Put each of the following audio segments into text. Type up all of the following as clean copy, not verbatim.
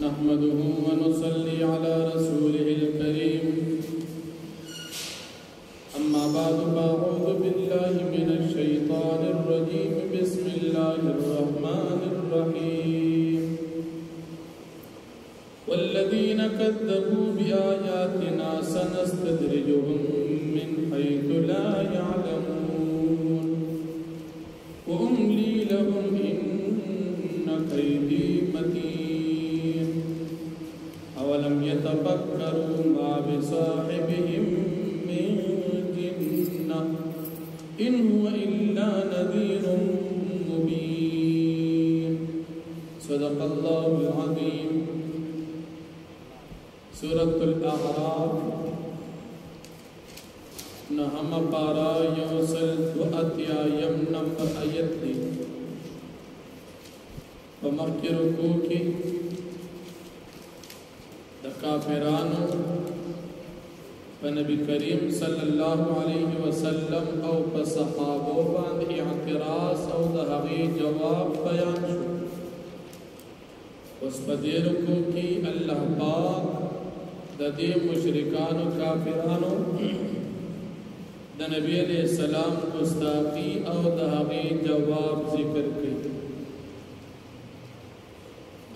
نحمده ونصلي على رسوله الكريم أما بعد فأعوذ بالله من الشيطان الرجيم بسم الله الرحمن الرحيم والذين كذبوا بآياتنا سنستدرجهم من حيث لا يعلمون وأملي لهم إن كيدي متين أولم يتفكروا ما بصاحبهم من جنة إن هو إلا نذير مبين صدق الله العظيم. سورة الأعراف نهم پارا یوصل و اتیایم نمبر آیت دی پمکی رکو کی دا کافرانو نبی کریم صلی اللہ علیہ وسلم او صحابو باند اعتراض او دا حقی جواب بیان شو. اس پدی رکو کی اللہ پاک دا دی مشرکانو کافرانو دا نبی علیہ السلام گستاخی او دا حقی جواب ذکر کی.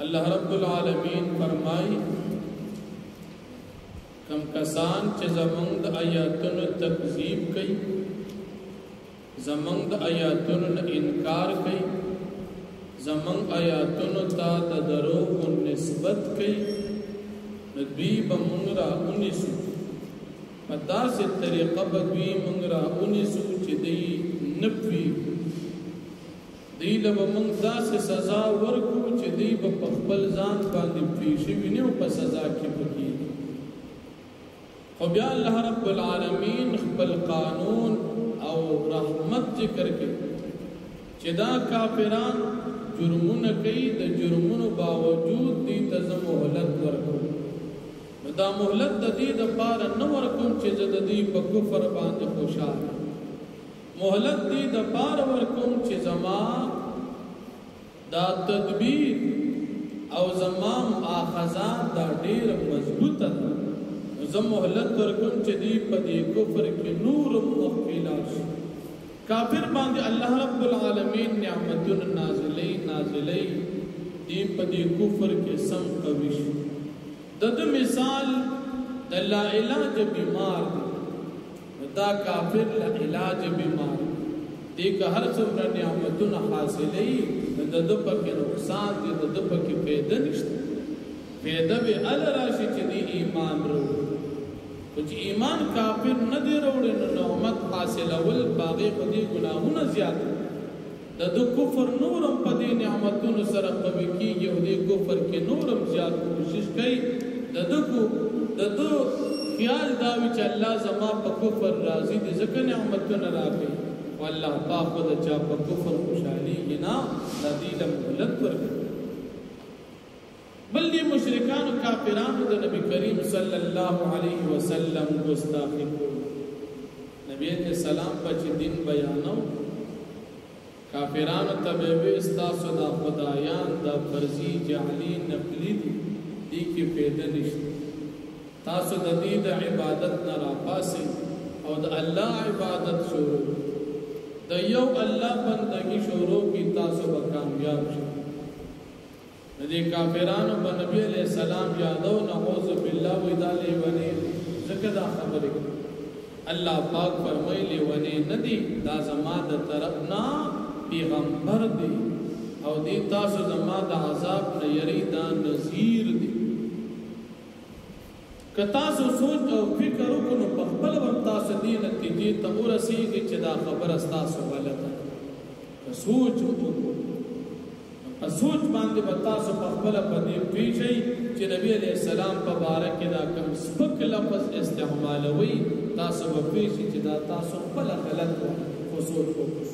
اللہ رب العالمین فرمائی کم کسان چه زمانگ آیاتن تکذیب کئی زمانگ آیاتن انکار کئی زمانگ آیاتن تا دروغ نسبت کئی ندوی بمنگرا انیسو پدا سے طریقہ بدوی منگرا انیسو چه دی نبوی دی لبا منگ دا سے سزا ورکو چه دی با پخبل زان باندی پیشی وینیو پا سزا کی بکی. خبیا اللہ رب العالمین خبل قانون او رحمت ذکر کے چدا کافران جرمون کئی دا جرمون باوجود دی تزم محلت ورکو دا محلت دا دی دا پارا نورکم چیز دا دی پا کفر باند خوشار محلت دی دا پارا ورکم چیز ما دا تدبیر او زمام آخذان دا دیر مضبوط دا زم محلت ورکم چه دی پا دی کفر کی نور مخفیلاش کافر باندی اللہ رب العالمین نعمتون نازلی دی پا دی کفر کے سم قویش دد مثال دا لا علاج بیمار دا کافر لا علاج بیمار دی که ہر سمر نعمتون حاصلی دد پا کی نقصان دی دد پا کی پیدا نشتا پیدا بی راشی چه دی ایمان رو کچھ ایمان کافر ندی روڑے نعمت حاصل اول باغی قدی گناہون زیاد ددو کفر نورم پدی نعمتون سر قوی کی یہودی کفر کے نورم زیاد کوشش کئی ددو خیال داوی چا اللہ زما پا کفر رازی دی ذکر نعمتون را گئی واللہ پاک دا چا پا کفر خوشحالی گنا ندیلم غلط ورگئی. بلدی مشرکان و کافران دا نبی کریم صلی اللہ علیہ وسلم گستاخی کو نبی علیہ السلام پچی دین بیانو کافران تبیوی استاسو دا خدایان دا فرضی جعلی نقلی دی کی پیدا نشت تاسو دا دی دا عبادت نراپا سے او دا اللہ عبادت شروع دا یو اللہ بندگی شروع کی تاسو با کامیاب شروع ندی کافرانو با نبی علیہ السلام یادو نعوذ باللہ ویدہ لیوانی زکدہ خبری اللہ پاک فرمائی لیوانی ندی دا زمان دا طرفنا پیغمبر دی او دی تاسو زمان دا عذاب نیری دا نظیر دی کتاسو سوچ او فکر کنو پخبل ورطاسو دی نتیجی تغور سیگی چی دا خبر استاسو غلطا سوچ سوچ باندې بتاسو په خپل پدې پیښی چې نبی علیہ السلام په بارک دا کوم سپک لفظ استعمالوي تاسو په پیښی چې دا تاسو خپل غلط خصوص وکړو.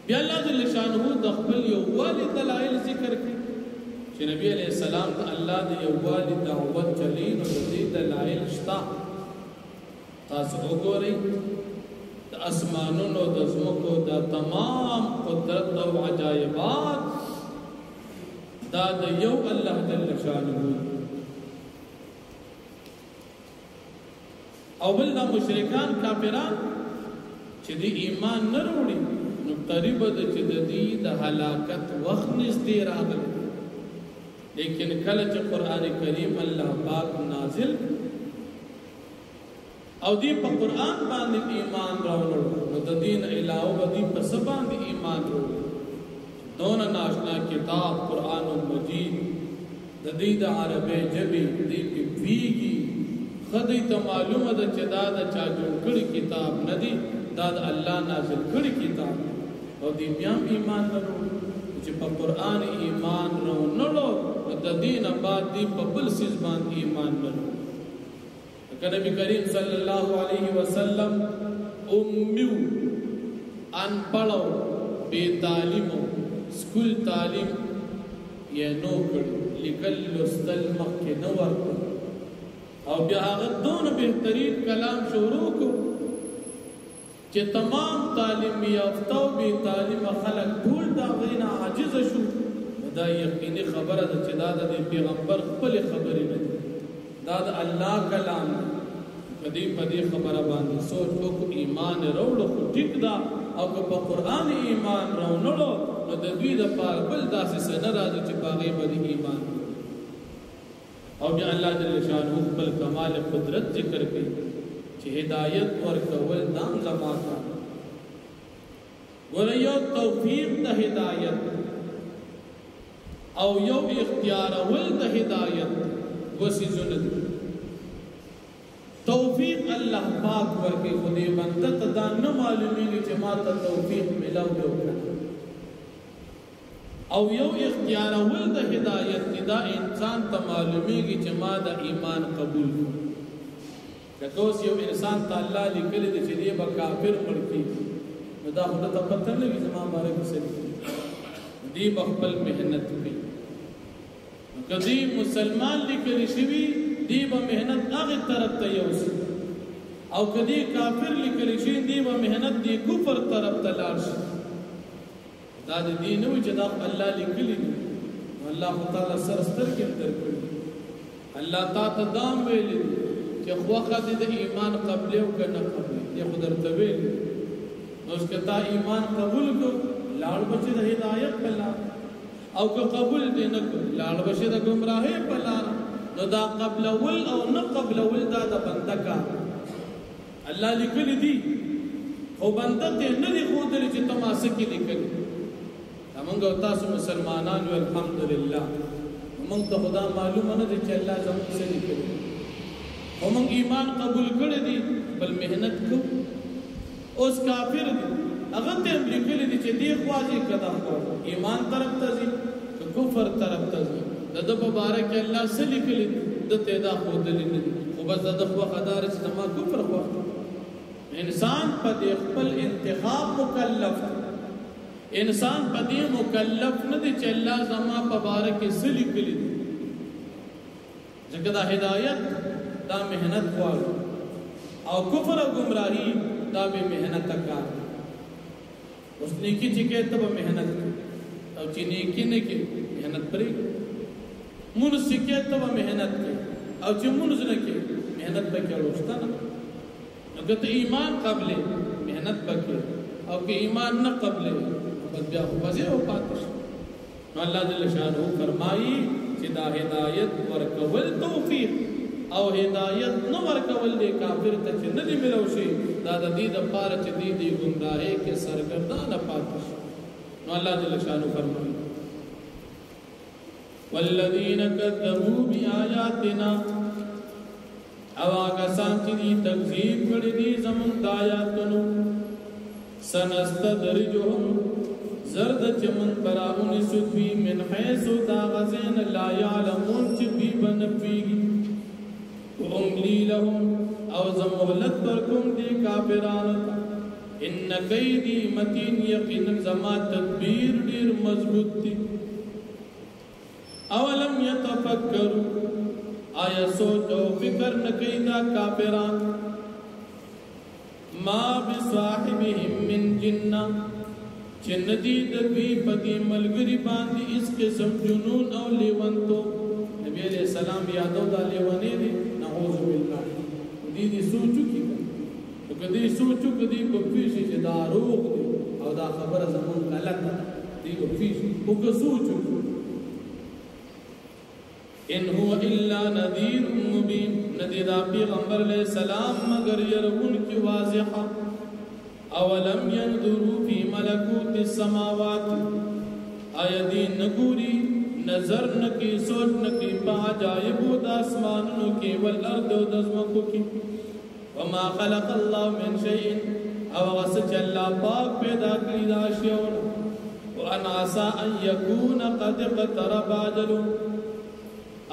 بیا الله جل شانه د خپل یو والد دلایل ذکر کړي چې نبی علیہ السلام ته الله د یو والد دعوت چلی نو دې دلایل شتا تاسو وګورئ د اسمانونو د زمکو د تمام قدرت او عجایبات دا د یو الله جل شانه او بل دا مشرکان کافران چې دی ایمان نه وروړي نو قریب د چې د دې د هلاکت وخت نږدې راغلی لیکن کله چې قران کریم الله پاک نازل او دی په قران باندې ایمان راوړل نو د دین علاوه دی په سبا باندې ایمان راوړل دون ناشنا کتاب قران مجید د دې د عربی ژبې دې کې ویږي خدای ته معلومه ده چې دا د چا جوړ کړی کتاب نه دی دا د الله نازل کړی کتاب او دې بیا ایمان راوړل چې په قران ایمان راوړل د دین بعد دی په بل سیس باندې ایمان راوړل نبی کریم صلی اللہ علیہ وسلم امیو ان پڑھو بے تعلیمو سکول تعلیم یہ نو کڑی لکل لستل مخی نور کڑی او بیا آغت دون بہترین کلام شروع کو کہ تمام تعلیم یافتو بے تعلیم خلق بھول دا غینا عاجز شو دا یقینی خبر دا چدا دا دی پیغمبر خپل خبری ندی دا اللہ کلام کدی پدی خبر باندې سوچ کو ایمان راوړو خو ټیک دا او په قران ایمان راوړو نو د دوی د پاره بل داسې سره راځي چې باغې باندې ایمان او بیا الله جل شانه خپل کمال قدرت ذکر کوي چې هدایت ورکول نام زماکا ګور یو توفیق د هدایت او یو اختیار ول د هدایت وسی زند توفیق الله پاک ورکه خدای بنده ته دا نه معلومیږي چې ما ته توفیق ملاو دی او یو اختیار ول د هدایت دا انسان ته معلومیږي چې ما د ایمان قبول کړه اوس یو انسان ته الله لیکل دي چې دی به کافر مړکی نو دا خدای ته پته نه وي زما بارے کې څه دی به خپل مهنت کوي کدی مسلمان لیکل شوی دی به مهنت هغه طرف ته یوسي او کدی کافر لیکل شي دی به مهنت دی کفر طرف ته لاړ شي دا د دین او چې دا الله لیکلی دی الله تعالی سر سترګې درکړي الله تعالی دام ویل چې خوخه د ایمان قبل او کنه قبل دی خدای ته ویل نو اس کتا ایمان قبول کو لاړ بچي د هدایت په او که قبول دې نه لاړ بچي د گمراهۍ په لار نو دا قبل اول او نه قبل اول دا د بنده کا الله لیکلی دی او بنده ته نه دی خو دې چې تماسه کې لیکلی موږ تاسو مسلمانان یو الحمدلله موږ ته خدا معلومه نه دي چې الله زموږ څخه لیکلی او موږ ایمان قبول کړی دی بل مهنت کو اوس کافر دی هغه ته لیکلی دی چې دی خواږي کدا ایمان طرف ته ځي کفر طرف ته ځي د مبارک الله سلی کلی د تیدا خود لنی خو بس د خو خدار چې ما کفر خو انسان په خپل انتخاب مکلف انسان په دې مکلف نه دی چې الله زما په بارک سلی کلی ځکه دا هدایت دا مهنت غواړي او کفر او گمراهی دا به مهنت کار اوس نیکی چې کې ته مهنت او چې نیکی نه کې مهنت پرې مونږ سکه ته مهنت کې او چې مونږ نه کې مهنت به کې وروسته نه اگر ایمان قبل مهنت وکړي او که ایمان نه قبل بس بیا خو بځه او پاتش نو الله جل شانه فرمایي چې دا هدایت ورکول توفیق او هدایت نو ورکول دي کافر ته چې نه دی ملو شي دا د دې د پاره چې دې گمراهۍ کې سرګردانه پاتش نو الله جل شانه فرمایي والذین کذبوا بآیاتنا او هغه چې دې تکذیب کړی دي زموږ د آیاتونو سنستدرجهم زرد چمن براون سدوی من حیث دا غزین لا یعلمون چبی بنفیگی واملی لهم او زمولت برکم دی کافرانتا ان قیدی متین یقین زما تدبیر دیر مضبوط دی اولم یتفکر آیا سوچ او فکر نکینا کافران ما بصاحبهم من جنہ چې ندی د دوی په دې ملګری باندې اس قسم جنون او لیونتو. نبی علیہ السلام یادو دا لیونی دی نعوذ بالله دې سوچو کې او کدی سوچو کدی په پیښې چې دا روغ دی او دا خبره زمون غلطه دی په پیښې او که سوچو ان هو الا نذير مبين. ندی دا پیغمبر علیہ السلام مگر يرون کی واضحه. اولم ينظروا في ملكوت السماوات آیدی نګوري نظر نکی سوچ نکی پاجائب د اسمانونو کې والارض او د زمکو کې. وما خلق الله من شيء او غسج الله پاک پیدا کړی دا شیونه. وان عسى ان يكون قد اقترب اجل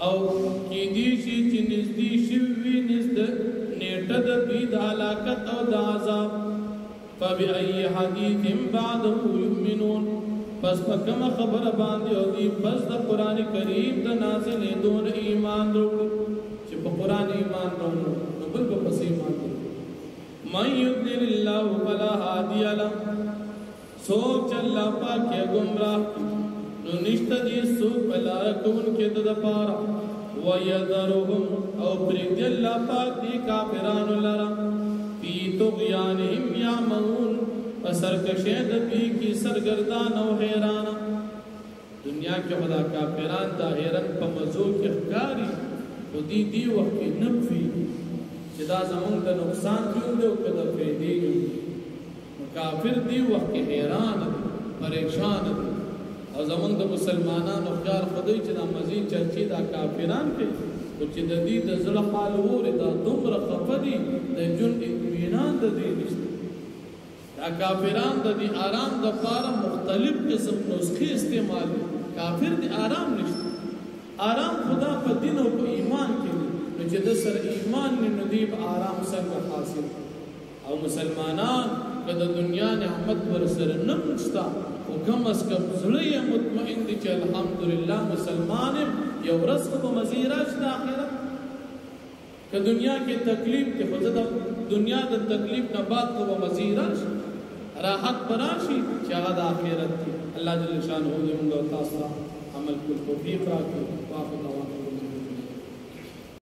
او کې دې شي چې نږدې شوي نږدې نیټه د دې د هلاکت او د عذاب. فبأي حديث بعده يؤمنون پس پکم خبر باندې او دی پس د قران کریم د نازل دون ایمان وروړي چې په قران ایمان وروړي نو بل په پس ایمان وروړي. من يضلل الله فلا هادي له سوچ الله پاک گمراه نو نشته دي سو بلا کون کې د پاره ويذرهم او پرید الله پاک دي کافرانو لرا فی طغیانهم یعمهون سرکشی د دوی کی سرگردان او حیران. دنیا کې خدا کافران دا حیران په مزو کې ښکاری خو دی وخت کې نفي چې دا زمونږ د نقصان جوړ او کده فائدې کافر دی وخت کې حیران پریشان او زمونږ د مسلمانانو خیال خدای چې دا مزید چرچی دا کافران کوي او چې د دې د زړه حال وره دا دومره خفدي د جن اطمینان د دې نشته. دا کافران د دې آرام د لپاره مختلف قسم نسخې استعمال. کافر د آرام نشته. آرام خدا په دین او په ایمان کې نو چې د سر ایمان نه دی آرام څنګه حاصل. او مسلمانان کله دنیا نعمت ور سره نمستا او کم از کم زړه مطمئن دي چې الحمدلله مسلمان یو ورځ په مزیراج د آخرت که دنیا کې تکلیف کې خو د دنیا د تکلیف نه بعد کو مزیراج راحت براشي چې هغه د آخرت دی. الله جل شانه دې موږ تاسو عمل کول توفیق راکړي. واخر